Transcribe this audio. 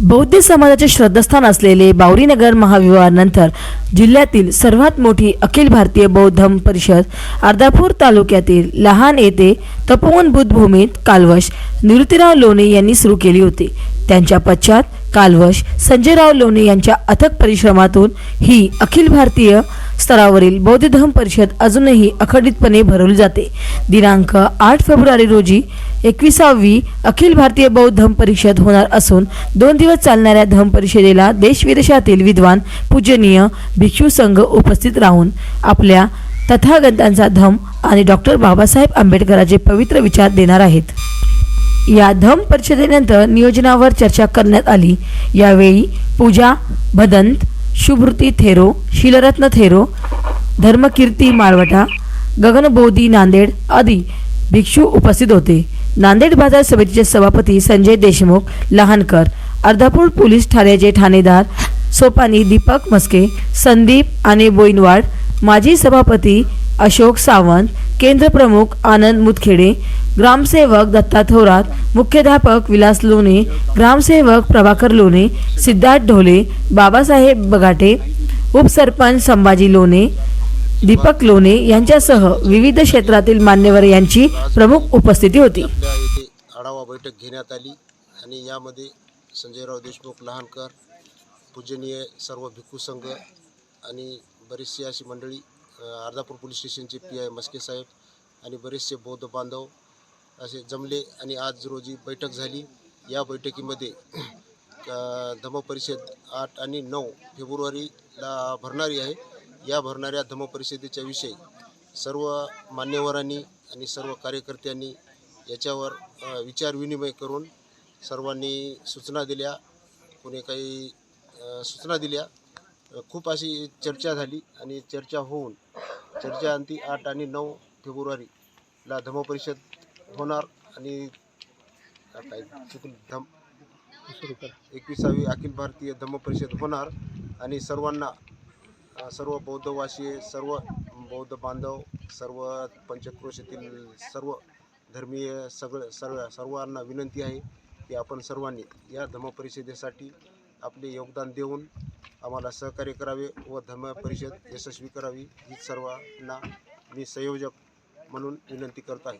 बौद्ध समाजाचे श्रद्धास्थान असलेले बावरीनगर महाविवाहानंतर जिल्ह्यातील सर्वात मोठी अखिल भारतीय बौद्ध धम्म परिषद अर्धापूर तालुक्यातील लहान येथे तपोवन बुद्ध भूमीत कालवश निवृत्तीराव लोणे यांनी सुरू केली होती। त्यांच्या पश्चात कालवश संजयराव लोणे यांच्या अथक परिश्रमातून ही अखिल भारतीय स्तरावरील बौद्ध धम्म परिषद अजूनही अखंडितपणे भरवली जाते। दिनांक 8 फेब्रुवारी रोजी 21वी अखिल भारतीय बौद्ध धम्म परिषद होणार असून 2 दिवस चालणाऱ्या धम्म परिषदेला देश विदेशातील विद्वान पूजनीय भिक्षू संघ उपस्थित राहून आपल्या तथागतांचा धम्म आणि डॉक्टर बाबासाहेब आंबेडकरांचे पवित्र विचार देणार आहेत। या धम्म परिषदेनंतर नियोजनावर चर्चा करण्यात आली। यावेळी पूजा भदंत, शुभृती थेरो, शीलरत्न थेरो, धर्मकीर्ती माळवटा, गगनबोधी नांदेड आदी भिक्षू उपस्थित होते। नांदेड बाजार समितीचे सभापती संजय देशमुख लहानकर, अर्धापूर पोलीस ठाण्याचे ठाणेदार सोपानी दीपक मस्के, संदीप आणि बोईनवाड, माजी सभापती अशोक सावंत, केंद्र प्रमुख आनंद मुदखेडे, ग्रामसेवक दत्ता थोरात, मुख्याध्यापक विलास लोणे, ग्रामसेवक प्रभाकर लोणे, सिद्धार्थ ढोले, बाबासाहेब बगाटे, उपसरपंच संभाजी लोणे, दीपक लोणे यांच्यासह विविध क्षेत्रातील मान्यवर यांची प्रमुख उपस्थिती होती। आढावा बैठक घेण्यात आली आणि यामध्ये संजयराव देशमुख लहानकर, पूजनीय सर्व भिक्खू संघ आणि बरीचशी अशी मंडळी, अर्धापूर पोलीस स्टेशनचे PI मस्के साहेब आणि बरेचसे बौद्ध बांधव असे जमले आणि आज रोजी बैठक झाली। या बैठकीमध्ये धम्म परिषद 8 आणि 9 फेब्रुवारीला भरणारी आहे। या भरणाऱ्या धम्म परिषदेच्या विषयी सर्व मान्यवरांनी आणि सर्व कार्यकर्त्यांनी याच्यावर विचार विनिमय करून सर्वांनी सूचना दिल्या, कोणी काही सूचना दिल्या। खूप अशी चर्चा झाली आणि चर्चा होऊन चर्चाअंती 8 आणि 9 फेब्रुवारीला धम्म परिषद होणार आणि 21वी अखिल भारतीय धम्म परिषद होणार आणि सर्व बौद्धवासी, सर्व बौद्ध बांधव, सर्व पंचक्रोशीतील सर्व धर्मीय सर्वांना विनंती आहे की आपण सर्वांनी या धम्म परिषदेसाठी आपले योगदान देऊन आम्हाला सहकार्य करावे व धम्म परिषद यशस्वी करावी ही सर्वांना मी संयोजक म्हणून विनंती करत आहे।